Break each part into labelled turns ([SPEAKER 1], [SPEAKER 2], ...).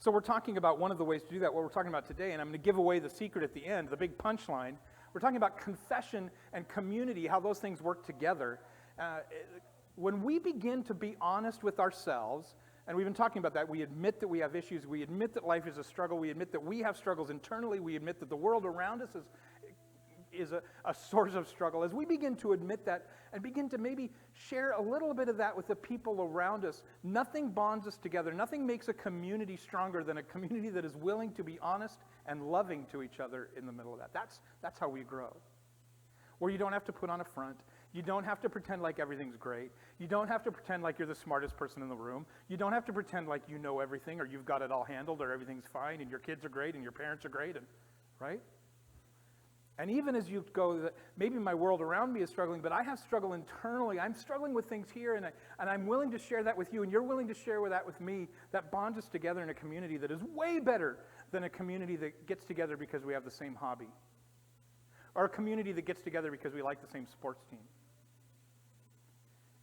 [SPEAKER 1] So we're talking about one of the ways to do that, what we're talking about today, and I'm going to give away the secret at the end, the big punchline. We're talking about confession and community, how those things work together. When we begin to be honest with ourselves, and we've been talking about that, we admit that we have issues, we admit that life is a struggle, we admit that we have struggles internally, we admit that the world around us is a source of struggle. As we begin to admit that and begin to maybe share a little bit of that with the people around us, nothing bonds us together. Nothing makes a community stronger than a community that is willing to be honest and loving to each other in the middle of that. That's how we grow. Where you don't have to put on a front. You don't have to pretend like everything's great. You don't have to pretend like you're the smartest person in the room. You don't have to pretend like you know everything or you've got it all handled or everything's fine and your kids are great and your parents are great, right? And even as you go, maybe my world around me is struggling, but I have struggle internally. I'm struggling with things here, and I'm willing to share that with you, and you're willing to share that with me. That bonds us together in a community that is way better than a community that gets together because we have the same hobby, or a community that gets together because we like the same sports team.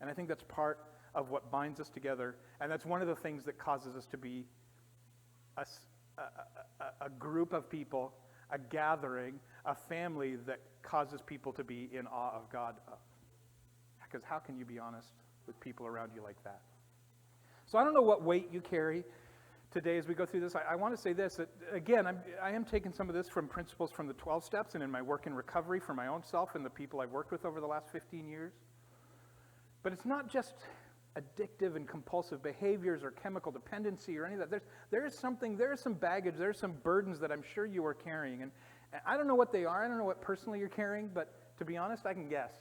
[SPEAKER 1] And I think that's part of what binds us together, and that's one of the things that causes us to be a group of people, a gathering, a family that causes people to be in awe of God. Because how can you be honest with people around you like that? So I don't know what weight you carry today as we go through this. I want to say this, that again, I am taking some of this from principles from the 12 steps and in my work in recovery for my own self and the people I've worked with over the last 15 years. But it's not just addictive and compulsive behaviors or chemical dependency or any of that. There is some baggage, there are some burdens that I'm sure you are carrying. And I don't know what they are. I don't know what personally you're carrying, but to be honest, I can guess.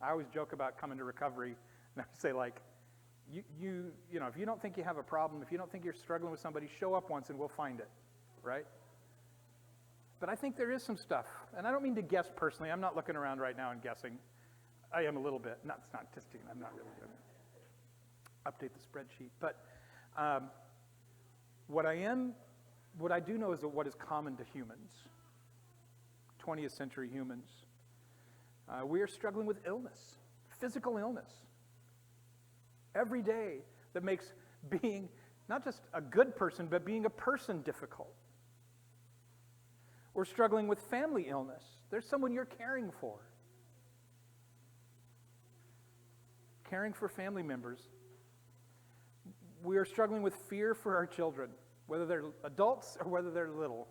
[SPEAKER 1] I always joke about coming to recovery, and I say, like, you know, if you don't think you have a problem, if you don't think you're struggling with somebody, show up once and we'll find it, right? But I think there is some stuff, and I don't mean to guess personally. I'm not looking around right now and guessing. I am a little bit. It's not testing. I'm not really going to update the spreadsheet. But what I do know is that what is common to humans, 20th century humans, we are struggling with illness, physical illness, every day that makes being not just a good person, but being a person difficult. We're struggling with family illness. There's someone you're caring for. Caring for family members. We are struggling with fear for our children, whether they're adults or whether they're little.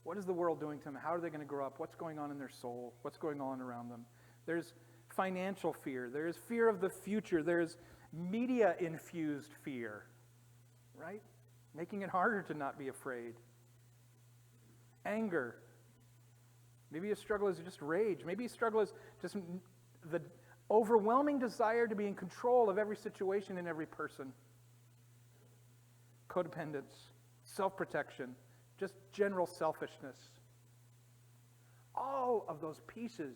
[SPEAKER 1] What is the world doing to them? How are they going to grow up? What's going on in their soul? What's going on around them? There's financial fear. There is fear of the future. There's media-infused fear, right? Making it harder to not be afraid. Anger. Maybe a struggle is just rage. Maybe a struggle is just the overwhelming desire to be in control of every situation and every person. Codependence, self-protection, just general selfishness. All of those pieces,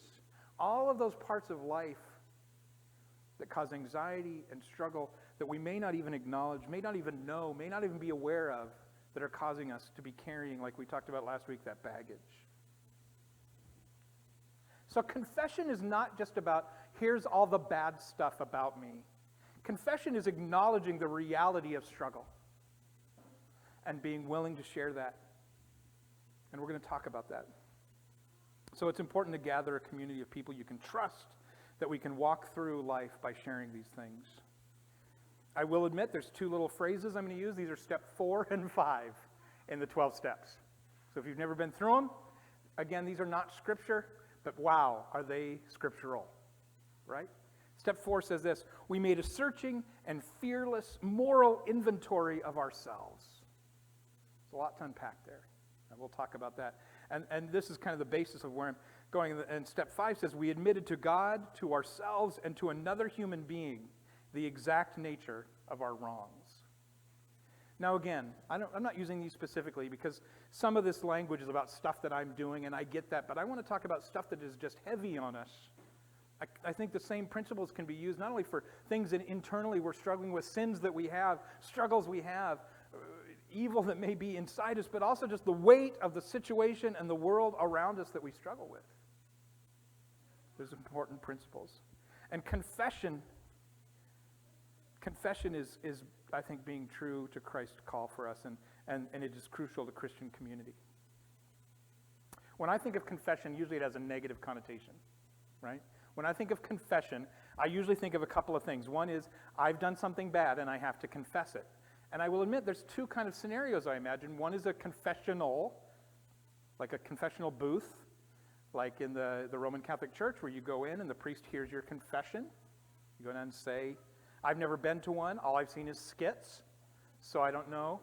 [SPEAKER 1] all of those parts of life that cause anxiety and struggle that we may not even acknowledge, may not even know, may not even be aware of, that are causing us to be carrying, like we talked about last week, that baggage. So confession is not just about, here's all the bad stuff about me. Confession is acknowledging the reality of struggle and being willing to share that. And we're going to talk about that. So it's important to gather a community of people you can trust, that we can walk through life by sharing these things. I will admit there's two little phrases I'm going to use. These are step 4 and 5 in the 12 steps. So if you've never been through them, again, these are not scripture, but wow, are they scriptural, right? Step 4 says this: we made a searching and fearless moral inventory of ourselves. There's a lot to unpack there, and we'll talk about that. And this is kind of the basis of where I'm going. And step 5 says we admitted to God, to ourselves, and to another human being the exact nature of our wrongs. Now again, I'm not using these specifically because some of this language is about stuff that I'm doing, and I get that, but I want to talk about stuff that is just heavy on us. I think the same principles can be used not only for things that internally we're struggling with, sins that we have, struggles we have, evil that may be inside us, but also just the weight of the situation and the world around us that we struggle with. There's important principles. And confession Confession is I think, being true to Christ's call for us, and it is crucial to Christian community. When I think of confession, usually it has a negative connotation, right? When I think of confession, I usually think of a couple of things. One is, I've done something bad and I have to confess it. And I will admit there's two kind of scenarios I imagine. One is a confessional, like a confessional booth, like in the Roman Catholic Church, where you go in and the priest hears your confession. You go down and say, I've never been to one. All I've seen is skits, so I don't know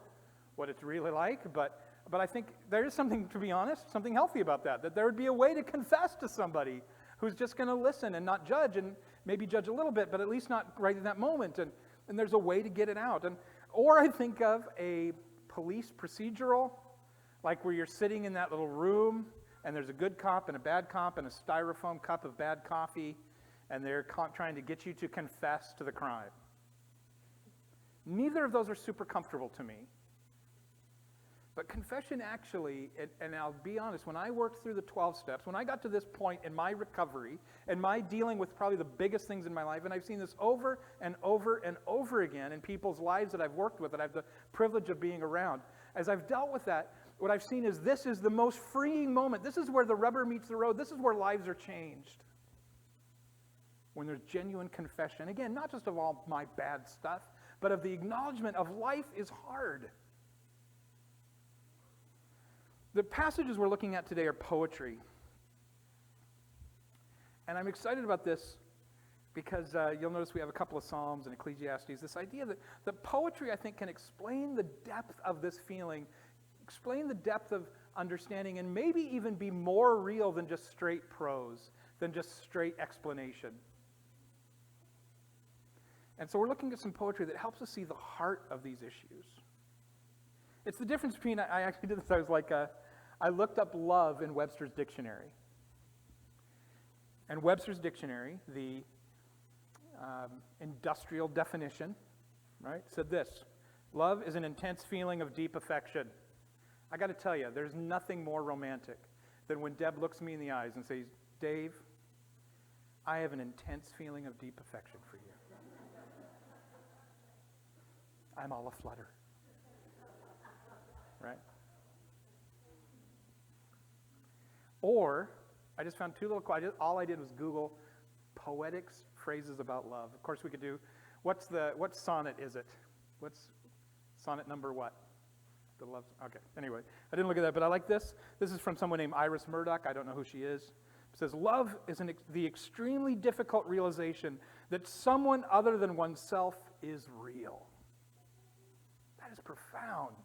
[SPEAKER 1] what it's really like. But I think there is something, to be honest, something healthy about that there would be a way to confess to somebody who's just going to listen and not judge, and maybe judge a little bit, but at least not right in that moment. And there's a way to get it out. Or I think of a police procedural, like where you're sitting in that little room, and there's a good cop and a bad cop and a styrofoam cup of bad coffee, and they're trying to get you to confess to the crime. Neither of those are super comfortable to me. But confession actually, and I'll be honest, when I worked through the 12 steps, when I got to this point in my recovery, and my dealing with probably the biggest things in my life, and I've seen this over and over and over again in people's lives that I've worked with, that I have the privilege of being around. As I've dealt with that, what I've seen is this is the most freeing moment. This is where the rubber meets the road. This is where lives are changed. When there's genuine confession. Again, not just of all my bad stuff, but of the acknowledgement of life is hard. The passages we're looking at today are poetry. And I'm excited about this because you'll notice we have a couple of Psalms and Ecclesiastes. This idea that poetry, I think, can explain the depth of this feeling, explain the depth of understanding, and maybe even be more real than just straight prose, than just straight explanation. And so we're looking at some poetry that helps us see the heart of these issues. It's the difference between, I actually did this, I looked up love in Webster's dictionary. And Webster's dictionary, the industrial definition, right, said this: love is an intense feeling of deep affection. I got to tell you, there's nothing more romantic than when Deb looks me in the eyes and says, Dave, I have an intense feeling of deep affection for you. I'm all aflutter. Right? Or, I just found two little quotes. All I did was Google poetic phrases about love. Of course, we could do, what sonnet is it? What's sonnet number what? The love. Okay, anyway, I didn't look at that, but I like this. This is from someone named Iris Murdoch. I don't know who she is. It says, love is the extremely difficult realization that someone other than oneself is real. That is profound.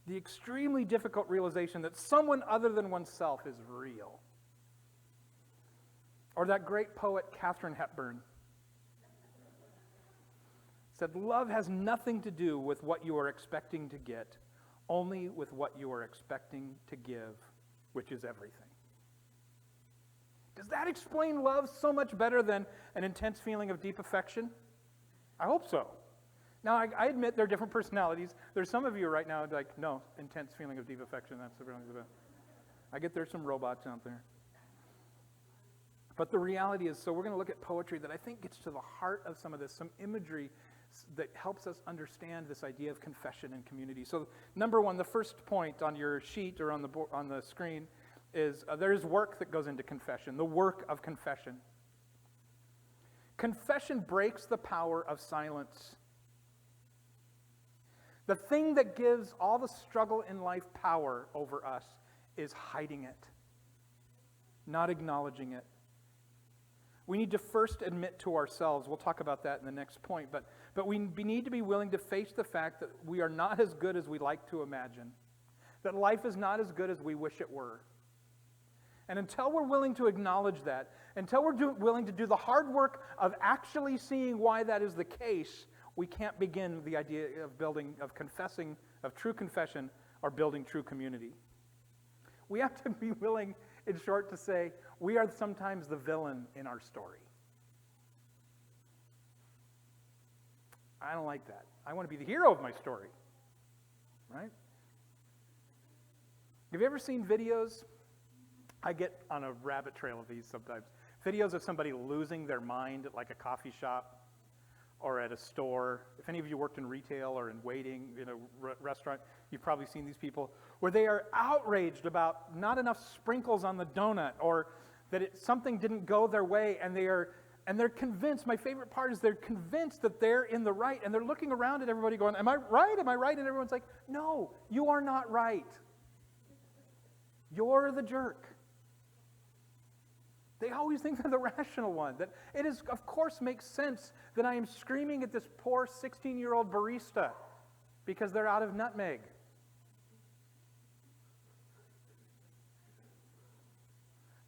[SPEAKER 1] The extremely difficult realization that someone other than oneself is real. Or that great poet, Katharine Hepburn, said, love has nothing to do with what you are expecting to get, only with what you are expecting to give, which is everything. Does that explain love so much better than an intense feeling of deep affection? I hope so. Now, I admit there are different personalities. There's some of you right now like, no, intense feeling of deep affection, that's the wrong bit. I get there's some robots out there. But the reality is, so we're going to look at poetry that I think gets to the heart of some of this, some imagery that helps us understand this idea of confession and community. So number one, the first point on your sheet or on the screen is there is work that goes into confession, the work of confession. Confession breaks the power of silence. The thing that gives all the struggle in life power over us is hiding it, not acknowledging it. We need to first admit to ourselves, we'll talk about that in the next point, but we need to be willing to face the fact that we are not as good as we like to imagine, that life is not as good as we wish it were. And until we're willing to acknowledge that, until we're willing to do the hard work of actually seeing why that is the case, we can't begin the idea of confessing, of true confession, or building true community. We have to be willing, in short, to say, we are sometimes the villain in our story. I don't like that. I want to be the hero of my story. Right? Have you ever seen videos? I get on a rabbit trail of these sometimes. Videos of somebody losing their mind at like a coffee shop, or at a store. If any of you worked in retail or in waiting in a restaurant, you've probably seen these people where they are outraged about not enough sprinkles on the donut, or that something didn't go their way, and they're convinced. My favorite part is they're convinced that they're in the right, and they're looking around at everybody going, am I right? Am I right? And everyone's like, no, you are not right. You're the jerk. They always think they're the rational one. That it is, of course, makes sense that I am screaming at this poor 16-year-old barista because they're out of nutmeg.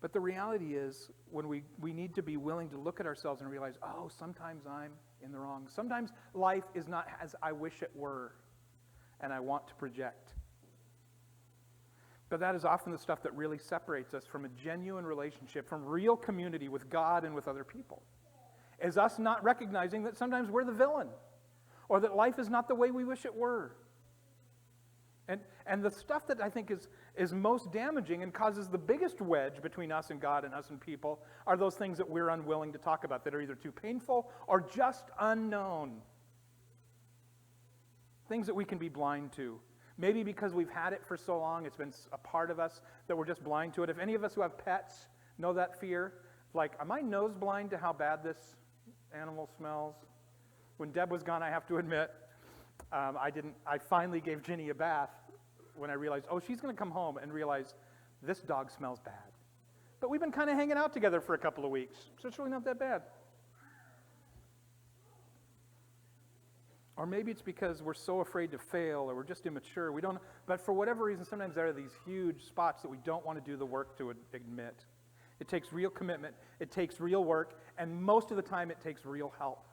[SPEAKER 1] But the reality is, when we need to be willing to look at ourselves and realize, oh, sometimes I'm in the wrong. Sometimes life is not as I wish it were, and I want to project. But that is often the stuff that really separates us from a genuine relationship, from real community with God and with other people. Is us not recognizing that sometimes we're the villain, or that life is not the way we wish it were. And the stuff that I think is most damaging and causes the biggest wedge between us and God and us and people are those things that we're unwilling to talk about, that are either too painful or just unknown. Things that we can be blind to. Maybe because we've had it for so long, it's been a part of us that we're just blind to it. If any of us who have pets know that fear, like, am I nose blind to how bad this animal smells? When Deb was gone, I have to admit, I finally gave Ginny a bath when I realized, oh, she's going to come home and realize this dog smells bad. But we've been kind of hanging out together for a couple of weeks, so it's really not that bad. Or maybe it's because we're so afraid to fail, or we're just immature. We don't. But for whatever reason, sometimes there are these huge spots that we don't want to do the work to admit. It takes real commitment. It takes real work. And most of the time, it takes real help.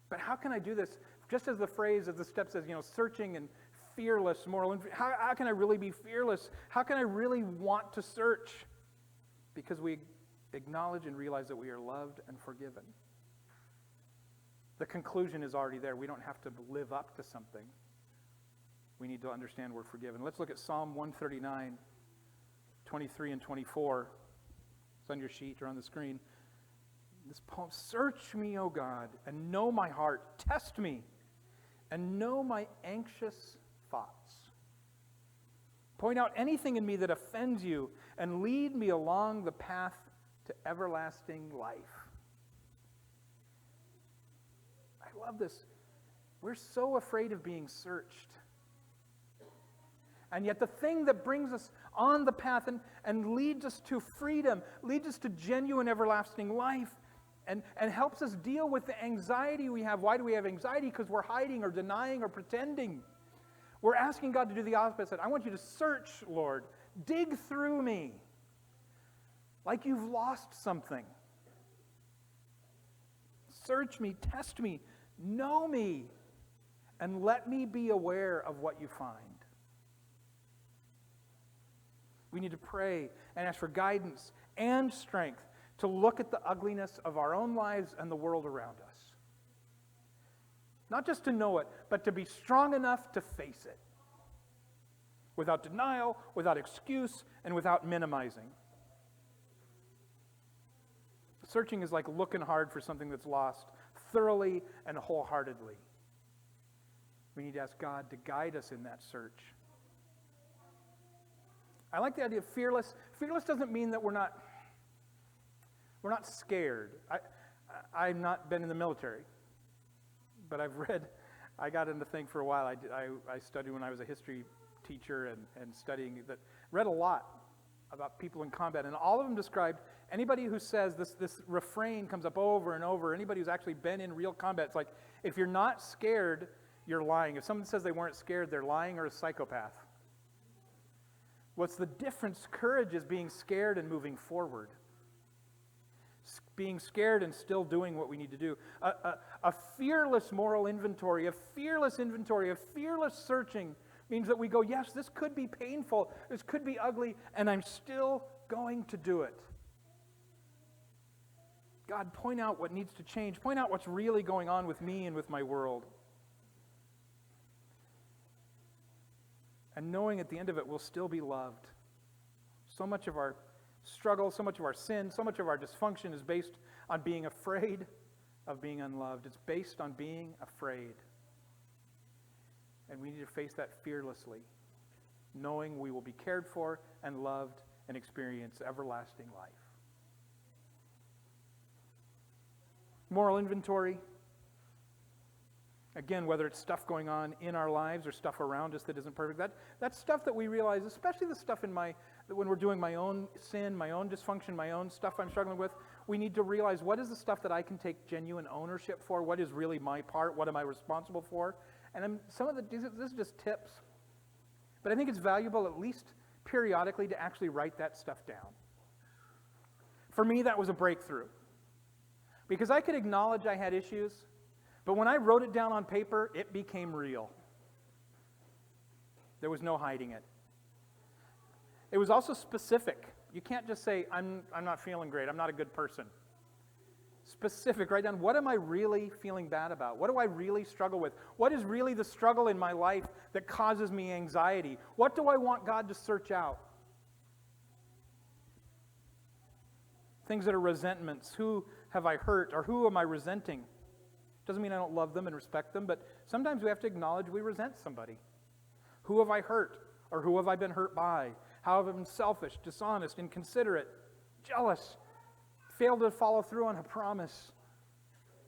[SPEAKER 1] But how can I do this? Just as the phrase of the step says, searching and fearless, moral. How can I really be fearless? How can I really want to search? Because we acknowledge and realize that we are loved and forgiven. The conclusion is already there. We don't have to live up to something. We need to understand we're forgiven. Let's look at Psalm 139, 23 and 24. It's on your sheet or on the screen. This poem, search me, O God, and know my heart. Test me, and know my anxious thoughts. Point out anything in me that offends you, and lead me along the path to everlasting life. I love this. We're so afraid of being searched. And yet the thing that brings us on the path and leads us to freedom, leads us to genuine everlasting life, and helps us deal with the anxiety we have. Why do we have anxiety? Because we're hiding or denying or pretending. We're asking God to do the opposite. I want you to search, Lord. Dig through me like you've lost something. Search me, test me, know me, and let me be aware of what you find. We need to pray and ask for guidance and strength to look at the ugliness of our own lives and the world around us. Not just to know it, but to be strong enough to face it. Without denial, without excuse, and without minimizing. Searching is like looking hard for something that's lost, thoroughly and wholeheartedly. We need to ask God to guide us in that search. I like the idea of fearless. Fearless doesn't mean that we're not scared. I've not been in the military, but I got into the thing for a while. I studied when I was a history teacher and studying that, read a lot about people in combat, and all of them described, anybody who says this refrain comes up over and over, anybody who's actually been in real combat, it's like, if you're not scared, you're lying. If someone says they weren't scared, they're lying or a psychopath. What's the difference? Courage is being scared and moving forward. Being scared and still doing what we need to do. A fearless moral inventory, a fearless searching means that we go, yes, this could be painful, this could be ugly, and I'm still going to do it. God, point out what needs to change. Point out what's really going on with me and with my world. And knowing at the end of it we'll still be loved. So much of our struggle, so much of our sin, so much of our dysfunction is based on being afraid of being unloved. It's based on being afraid. And we need to face that fearlessly, knowing we will be cared for and loved and experience everlasting life. Moral inventory. Again, whether it's stuff going on in our lives or stuff around us that isn't perfect, that's stuff that we realize, especially the stuff when we're doing my own sin, my own dysfunction, my own stuff I'm struggling with, we need to realize what is the stuff that I can take genuine ownership for, what is really my part, what am I responsible for, and this is just tips, but I think it's valuable at least periodically to actually write that stuff down. For me, that was a breakthrough, because I could acknowledge I had issues, but when I wrote it down on paper, it became real. There was no hiding it. It was also specific. You can't just say, I'm not feeling great, I'm not a good person. Specific, write down, what am I really feeling bad about? What do I really struggle with? What is really the struggle in my life that causes me anxiety? What do I want God to search out? Things that are resentments. Who have I hurt, or who am I resenting? Doesn't mean I don't love them and respect them, but sometimes we have to acknowledge we resent somebody. Who have I hurt, or who have I been hurt by? How have I been selfish, dishonest, inconsiderate, jealous, failed to follow through on a promise,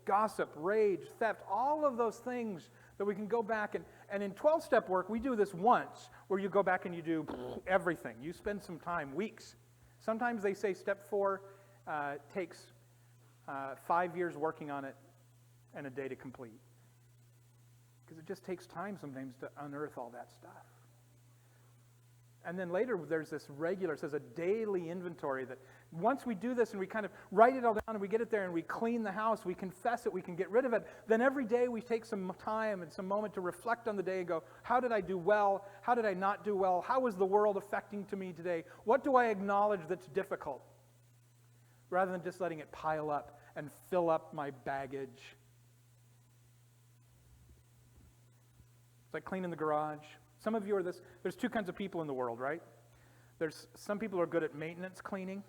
[SPEAKER 1] gossip, rage, theft, all of those things that we can go back and in 12-step work, we do this once, where you go back and you do everything. You spend some time, weeks. Sometimes they say step 4 takes 5 years working on it and a day to complete. Because it just takes time sometimes to unearth all that stuff. And then later there's this regular, it says a daily inventory, that once we do this and we kind of write it all down and we get it there and we clean the house, we confess it, we can get rid of it, then every day we take some time and some moment to reflect on the day and go, how did I do well? How did I not do well? How is the world affecting to me today? What do I acknowledge that's difficult? Rather than just letting it pile up and fill up my baggage. It's like cleaning the garage. Some of you are this. There's two kinds of people in the world, right? There's some people who are good at maintenance cleaning.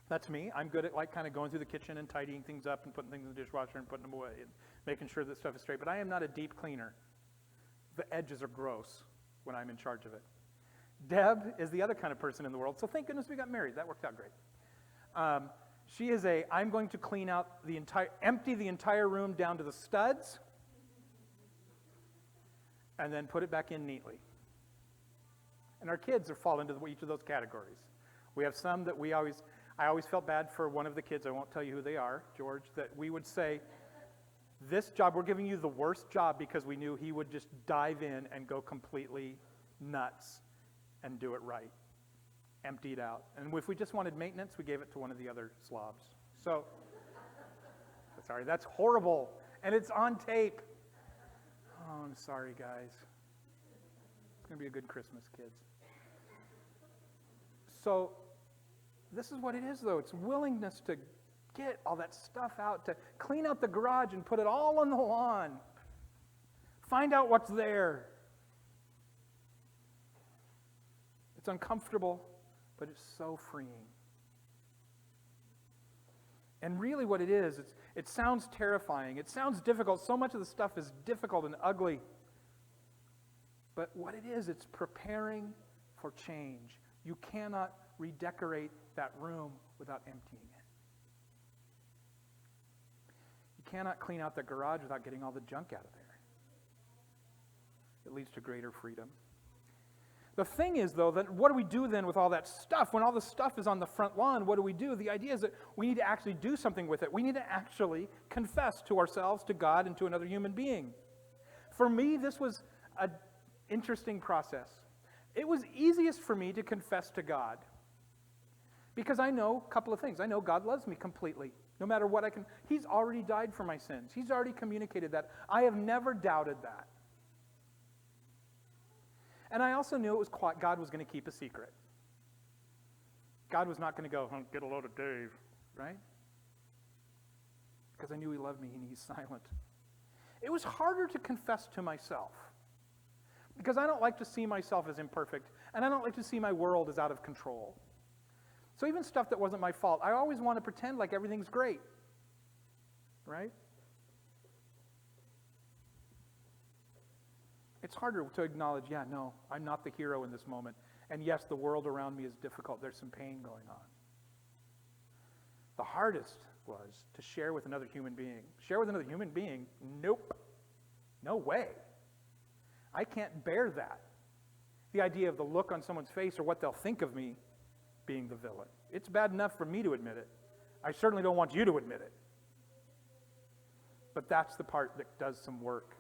[SPEAKER 1] That's me. I'm good at kind of going through the kitchen and tidying things up and putting things in the dishwasher and putting them away and making sure that stuff is straight. But I am not a deep cleaner. The edges are gross when I'm in charge of it. Deb is the other kind of person in the world. So thank goodness we got married. That worked out great. She is I'm going to clean out empty the entire room down to the studs, and then put it back in neatly. And our kids fall into each of those categories. We have some that I always felt bad for one of the kids, I won't tell you who they are, George, that we would say, this job, we're giving you the worst job, because we knew he would just dive in and go completely nuts and do it right. Empty it out. And if we just wanted maintenance, we gave it to one of the other slobs. So, sorry, that's horrible. And it's on tape. Oh, I'm sorry, guys. It's going to be a good Christmas, kids. So, this is what it is, though. It's willingness to get all that stuff out, to clean out the garage and put it all on the lawn. Find out what's there. It's uncomfortable, but it's so freeing. And really what it is, it sounds terrifying. It sounds difficult. So much of the stuff is difficult and ugly. But what it is, it's preparing for change. You cannot redecorate that room without emptying it. You cannot clean out the garage without getting all the junk out of there. It leads to greater freedom. The thing is, though, that what do we do then with all that stuff? When all the stuff is on the front lawn, what do we do? The idea is that we need to actually do something with it. We need to actually confess to ourselves, to God, and to another human being. For me, this was an interesting process. It was easiest for me to confess to God, because I know a couple of things. I know God loves me completely, no matter what I can. He's already died for my sins. He's already communicated that. I have never doubted that. And I also knew God was going to keep a secret. God was not going to go, get a load of Dave, right? Because I knew he loved me and he's silent. It was harder to confess to myself, because I don't like to see myself as imperfect, and I don't like to see my world as out of control. So even stuff that wasn't my fault, I always want to pretend like everything's great. right? It's harder to acknowledge, yeah, no, I'm not the hero in this moment. And yes, the world around me is difficult. There's some pain going on. The hardest was to share with another human being. Share with another human being? Nope. No way. I can't bear that. The idea of the look on someone's face or what they'll think of me being the villain. It's bad enough for me to admit it. I certainly don't want you to admit it. But that's the part that does some work.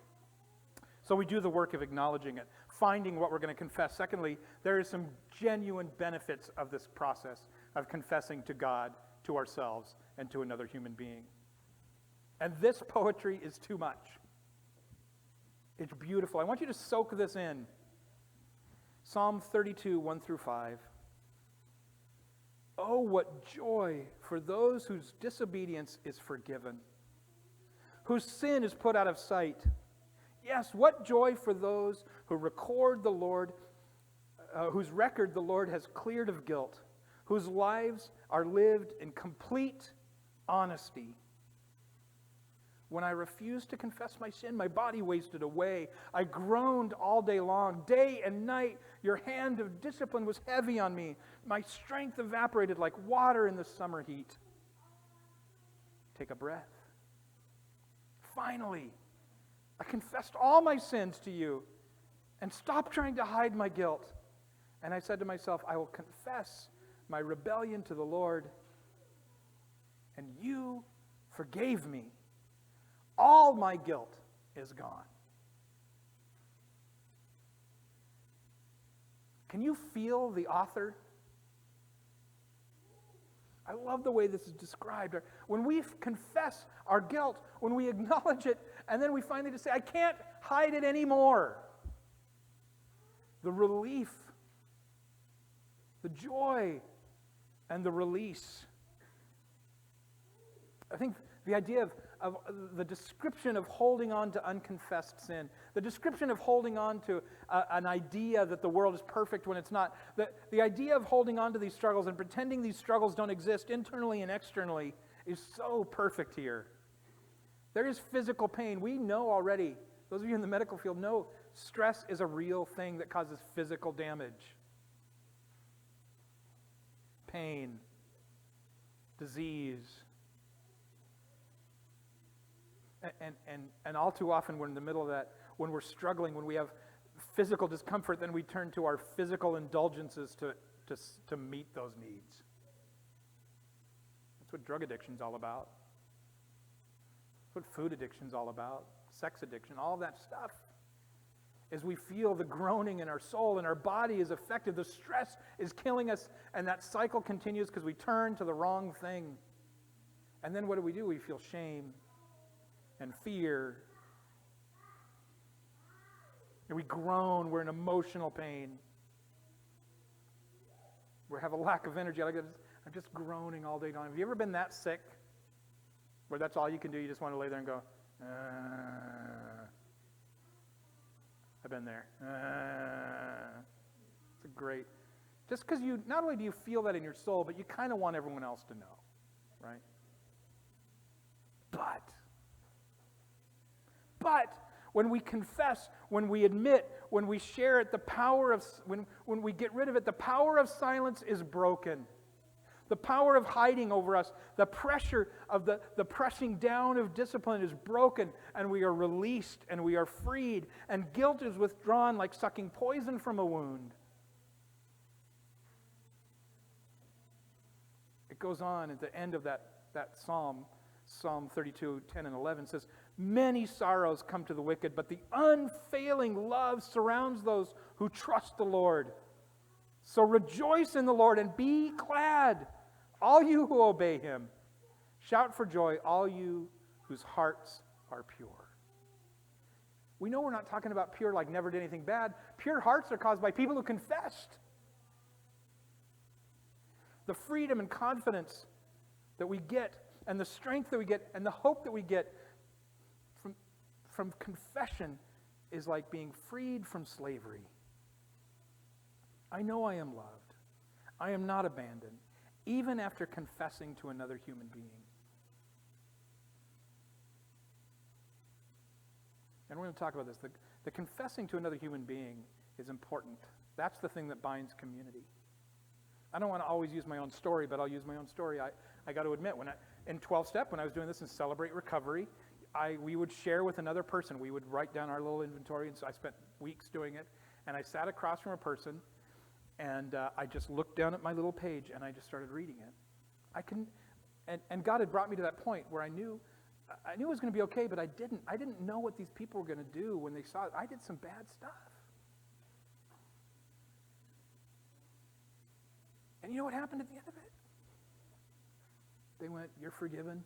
[SPEAKER 1] So we do the work of acknowledging it, finding what we're going to confess. Secondly, there is some genuine benefits of this process of confessing to God, to ourselves, and to another human being. And this poetry is too much. It's beautiful. I want you to soak this in. Psalm 32, 1 through 5. Oh, what joy for those whose disobedience is forgiven, whose sin is put out of sight. Yes, what joy for those who record the Lord, whose record the Lord has cleared of guilt, whose lives are lived in complete honesty. When I refused to confess my sin, my body wasted away. I groaned all day long. Day and night, your hand of discipline was heavy on me. My strength evaporated like water in the summer heat. Take a breath. Finally, I confessed all my sins to you and stopped trying to hide my guilt. And I said to myself, I will confess my rebellion to the Lord, and you forgave me. All my guilt is gone. Can you feel the author? I love the way this is described. When we confess our guilt, when we acknowledge it, and then we finally just say, I can't hide it anymore. The relief, the joy, and the release. I think the idea of the description of holding on to unconfessed sin, the description of holding on to an idea that the world is perfect when it's not, the idea of holding on to these struggles and pretending these struggles don't exist internally and externally is so perfect here. There is physical pain. We know already, those of you in the medical field know, stress is a real thing that causes physical damage. Pain, disease. And all too often we're in the middle of that, when we're struggling, when we have physical discomfort, then we turn to our physical indulgences to meet those needs. That's what drug addiction's all about. That's what food addiction's all about. Sex addiction, all that stuff. As we feel the groaning in our soul and our body is affected, the stress is killing us, and that cycle continues because we turn to the wrong thing. And then what do? We feel shame and fear. And we groan. We're in emotional pain. We have a lack of energy. I'm just groaning all day long. Have you ever been that sick where that's all you can do? You just want to lay there and go, I've been there. It's a great. Just because not only do you feel that in your soul, but you kind of want everyone else to know, right? But when we confess, when we admit, when we share it, when we get rid of it, the power of silence is broken. The power of hiding over us, the pressure of the pressing down of discipline is broken, and we are released and we are freed, and guilt is withdrawn like sucking poison from a wound. It goes on at the end of that psalm, Psalm 32, 10 and 11 says, many sorrows come to the wicked, but the unfailing love surrounds those who trust the Lord. So rejoice in the Lord and be glad, all you who obey him. Shout for joy, all you whose hearts are pure. We know we're not talking about pure like never did anything bad. Pure hearts are caused by people who confessed. The freedom and confidence that we get, and the strength that we get, and the hope that we get from confession is like being freed from slavery. I know I am loved. I am not abandoned, even after confessing to another human being. and we're going to talk about this, the confessing to another human being is important. That's the thing that binds community. I don't want to always use my own story, but I'll use my own story. I got to admit, in 12-step, when I was doing this in Celebrate Recovery, we would share with another person. We would write down our little inventory, and so I spent weeks doing it. And I sat across from a person, and I just looked down at my little page, and I just started reading it. And God had brought me to that point where I knew it was going to be okay, but I didn't know what these people were going to do when they saw it. I did some bad stuff. And you know what happened at the end of it? They went, "You're forgiven.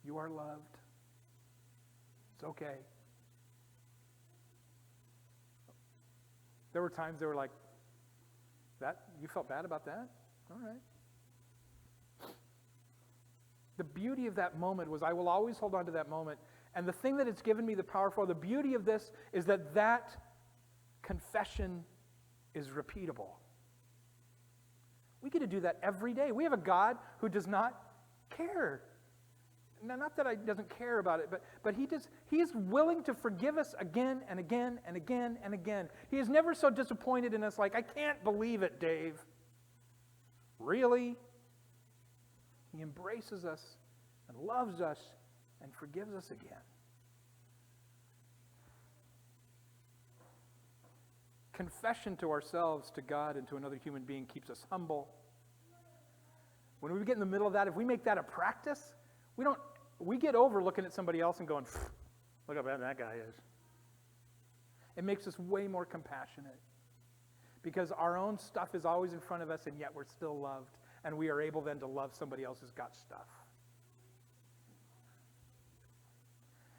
[SPEAKER 1] You are loved. It's okay." There were times they were like, "That, you felt bad about that? All right." The beauty of that moment was I will always hold on to that moment. And the thing that it's given me the power for, the beauty of this is that confession is repeatable. We get to do that every day. We have a God who does not care. Now, not that he doesn't care about it, but he is willing to forgive us again and again and again and again. He is never so disappointed in us like, "I can't believe it, Dave." Really? He embraces us and loves us and forgives us again. Confession to ourselves, to God, and to another human being keeps us humble. When we get in the middle of that, if we make that a practice, we get over looking at somebody else and going, "Look how bad that guy is." It makes us way more compassionate because our own stuff is always in front of us, and yet we're still loved. And we are able then to love somebody else who's got stuff.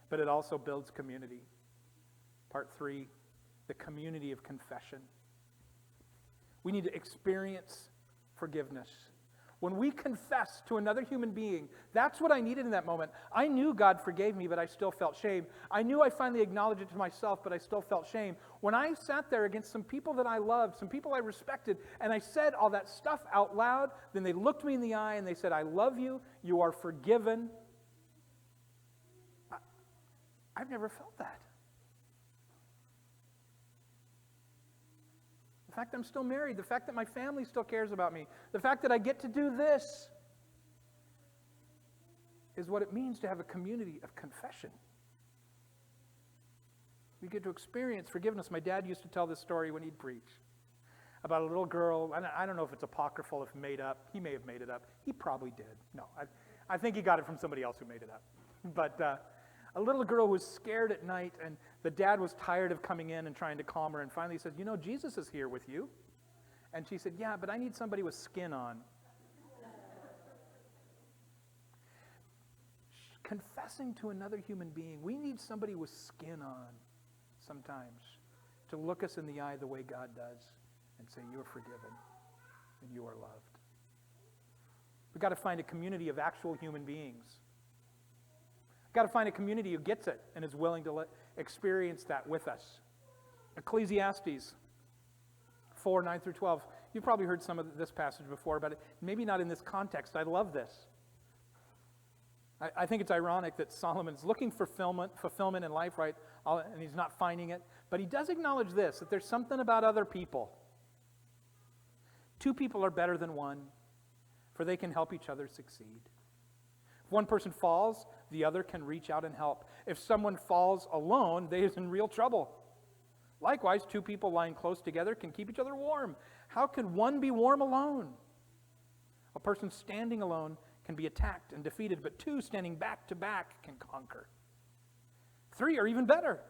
[SPEAKER 1] But it also builds community. Part 3, the community of confession. We need to experience forgiveness. When we confess to another human being, that's what I needed in that moment. I knew God forgave me, but I still felt shame. I knew I finally acknowledged it to myself, but I still felt shame. When I sat there against some people that I loved, some people I respected, and I said all that stuff out loud, then they looked me in the eye and they said, "I love you, you are forgiven." I've never felt that. The fact that I'm still married, the fact that my family still cares about me, the fact that I get to do this is what it means to have a community of confession. We get to experience forgiveness. My dad used to tell this story when he'd preach about a little girl. I don't know if it's apocryphal, if made up. He may have made it up. He probably did. No, I think he got it from somebody else who made it up. But a little girl was scared at night, and the dad was tired of coming in and trying to calm her, and finally he said, "You know, Jesus is here with you." And she said, "Yeah, but I need somebody with skin on." Confessing to another human being, we need somebody with skin on sometimes to look us in the eye the way God does and say, "You are forgiven and you are loved." We've got to find a community of actual human beings. Got to find a community who gets it and is willing to experience that with us. Ecclesiastes 4:9-12. You've probably heard some of this passage before, but maybe not in this context. I love this. I think it's ironic that Solomon's looking for fulfillment in life, right? And he's not finding it. But he does acknowledge this, that there's something about other people. 2 people are better than one, for they can help each other succeed. If one person falls, the other can reach out and help. If someone falls alone, they is in real trouble. Likewise, 2 people lying close together can keep each other warm. How can one be warm alone? A person standing alone can be attacked and defeated, but 2 standing back to back can conquer. 3 are even better.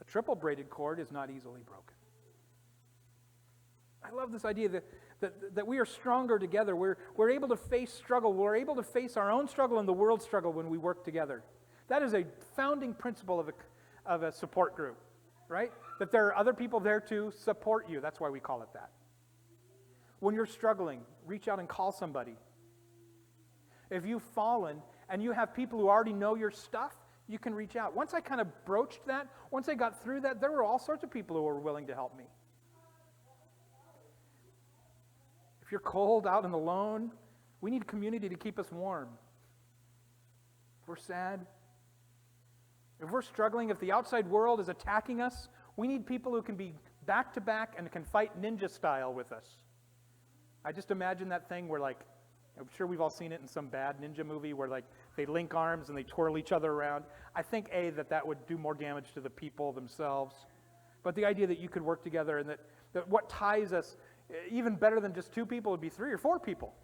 [SPEAKER 1] A triple braided cord is not easily broken. I love this idea that we are stronger together. We're able to face struggle. We're able to face our own struggle and the world's struggle when we work together. That is a founding principle of a support group, right? That there are other people there to support you. That's why we call it that. When you're struggling, reach out and call somebody. If you've fallen and you have people who already know your stuff, you can reach out. Once I kind of broached that, once I got through that, there were all sorts of people who were willing to help me. If you're cold, out and alone, we need community to keep us warm. If we're sad, If we're struggling, if the outside world is attacking us, we need people who can be back to back and can fight ninja style with us. I just imagine that thing where, like, I'm sure we've all seen it in some bad ninja movie where, like, they link arms and they twirl each other around. I think, that would do more damage to the people themselves. But the idea that you could work together and that what ties us, even better than just two people, would be 3 or 4 people.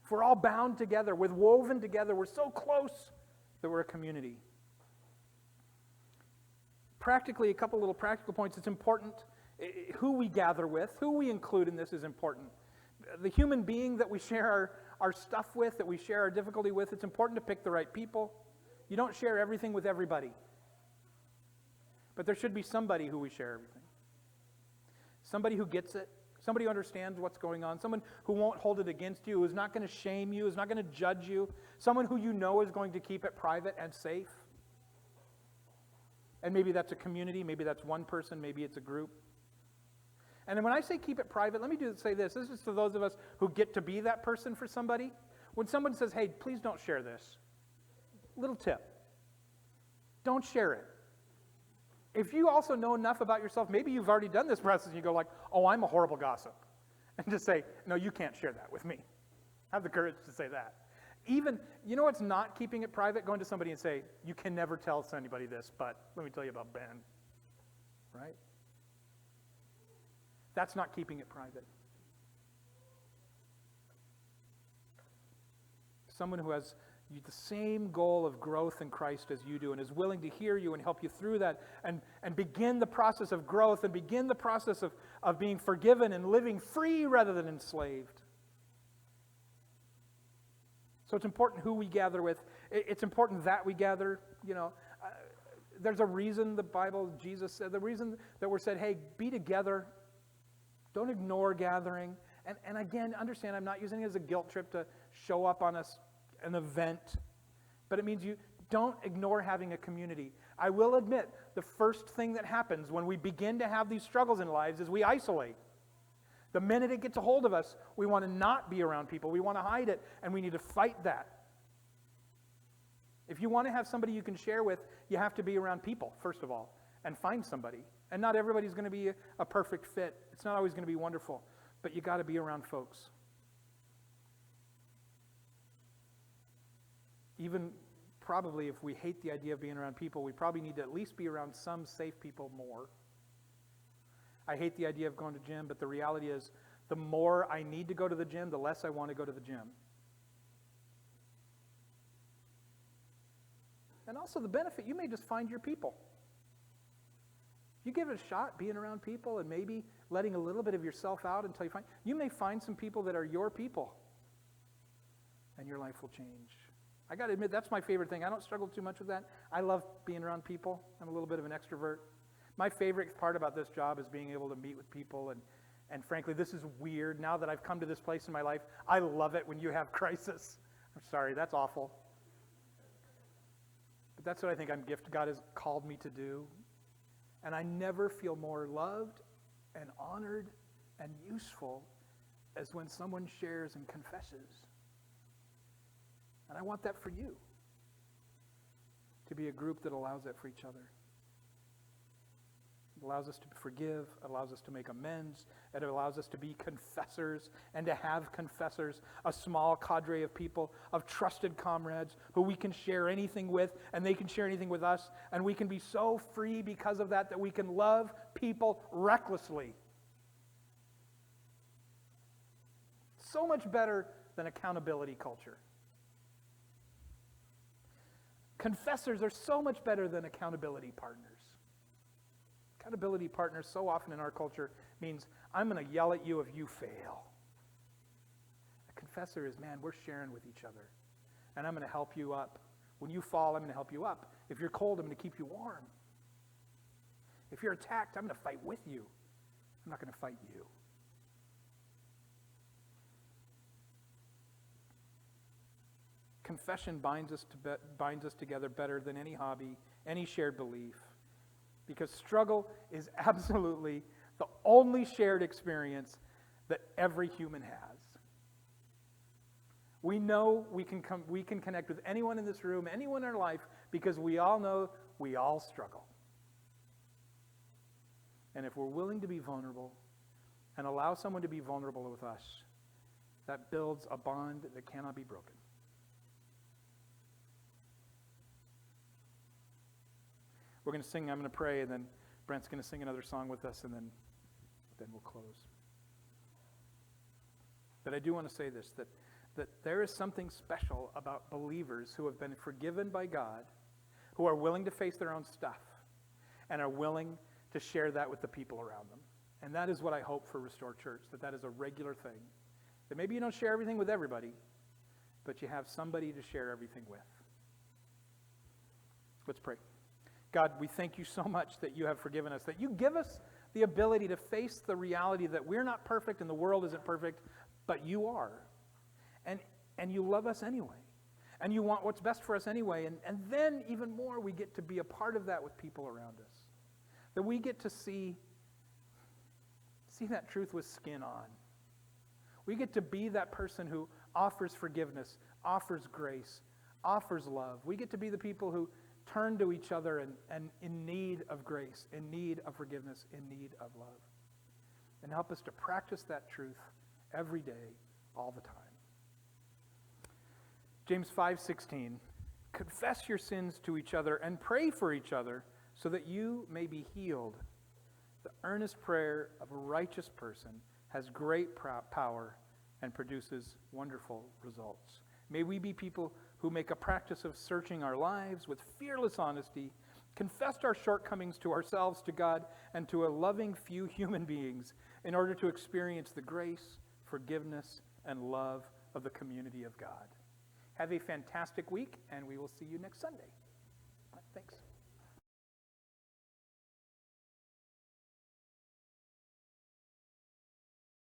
[SPEAKER 1] If we're all bound together, we're woven together, we're so close that we're a community. Practically, a couple little practical points. It's important who we gather with, who we include in this is important. The human being that we share our stuff with, that we share our difficulty with, it's important to pick the right people. You don't share everything with everybody. But there should be somebody who we share everything. Somebody who gets it. Somebody who understands what's going on. Someone who won't hold it against you, who's not going to shame you, who's not going to judge you. Someone who you know is going to keep it private and safe. And maybe that's a community, maybe that's one person, maybe it's a group. And then when I say keep it private, let me say this. This is to those of us who get to be that person for somebody. When someone says, hey, please don't share this. Little tip. Don't share it. If you also know enough about yourself, maybe you've already done this process and you go like, oh, I'm a horrible gossip. And just say, no, you can't share that with me. Have the courage to say that. Even, you know what's not keeping it private? Going to somebody and say, you can never tell anybody this, but let me tell you about Ben. Right? That's not keeping it private. Someone who has the same goal of growth in Christ as you do and is willing to hear you and help you through that and begin the process of growth and begin the process of being forgiven and living free rather than enslaved. So it's important who we gather with. It's important that we gather. There's a reason the Bible, Jesus said, the reason that we're said, hey, be together. Don't ignore gathering. And again, understand, I'm not using it as a guilt trip to show up on an event. But it means you don't ignore having a community. I will admit, the first thing that happens when we begin to have these struggles in lives is we isolate. The minute it gets a hold of us, we want to not be around people. We want to hide it, and we need to fight that. If you want to have somebody you can share with, you have to be around people, first of all, and find somebody. And not everybody's going to be a perfect fit. It's not always going to be wonderful, but you got to be around folks. Even probably if we hate the idea of being around people, we probably need to at least be around some safe people more. I hate the idea of going to gym, but the reality is the more I need to go to the gym, the less I want to go to the gym. And also the benefit, you may just find your people. If you give it a shot, being around people and maybe letting a little bit of yourself out until you may find some people that are your people. And your life will change. I got to admit, that's my favorite thing. I don't struggle too much with that. I love being around people. I'm a little bit of an extrovert. My favorite part about this job is being able to meet with people. And frankly, this is weird. Now that I've come to this place in my life, I love it when you have crisis. I'm sorry, that's awful. But that's what I think God has called me to do. And I never feel more loved and honored and useful as when someone shares and confesses. And I want that for you. To be a group that allows that for each other. It allows us to forgive. It allows us to make amends. It allows us to be confessors and to have confessors, a small cadre of people, of trusted comrades who we can share anything with and they can share anything with us. And we can be so free because of that we can love people recklessly. So much better than accountability culture. Confessors are so much better than accountability partners. Accountability partners so often in our culture means I'm going to yell at you if you fail. A confessor is, man, we're sharing with each other. And I'm going to help you up. When you fall, I'm going to help you up. If you're cold, I'm going to keep you warm. If you're attacked, I'm going to fight with you. I'm not going to fight you. Confession binds us together better than any hobby, any shared belief. Because struggle is absolutely the only shared experience that every human has. We know we can connect with anyone in this room, anyone in our life, because we all know We all struggle. And if we're willing to be vulnerable and allow someone to be vulnerable with us, that builds a bond that cannot be broken. We're going to sing, I'm going to pray, and then Brent's going to sing another song with us, and then we'll close. But I do want to say this, that there is something special about believers who have been forgiven by God, who are willing to face their own stuff, and are willing to share that with the people around them. And that is what I hope for Restore Church, that is a regular thing. That maybe you don't share everything with everybody, but you have somebody to share everything with. Let's pray. God, we thank you so much that you have forgiven us, that you give us the ability to face the reality that we're not perfect and the world isn't perfect, but you are. And you love us anyway. And you want what's best for us anyway. And then even more, we get to be a part of that with people around us. That we get to see that truth with skin on. We get to be that person who offers forgiveness, offers grace, offers love. We get to be the people who turn to each other and in need of grace, in need of forgiveness, in need of love. And help us to practice that truth every day, all the time. James 5:16, confess your sins to each other and pray for each other so that you may be healed. The earnest prayer of a righteous person has great power and produces wonderful results. May we be people who make a practice of searching our lives with fearless honesty, confess our shortcomings to ourselves, to God, and to a loving few human beings in order to experience the grace, forgiveness, and love of the community of God. Have a fantastic week, and we will see you next Sunday. Thanks.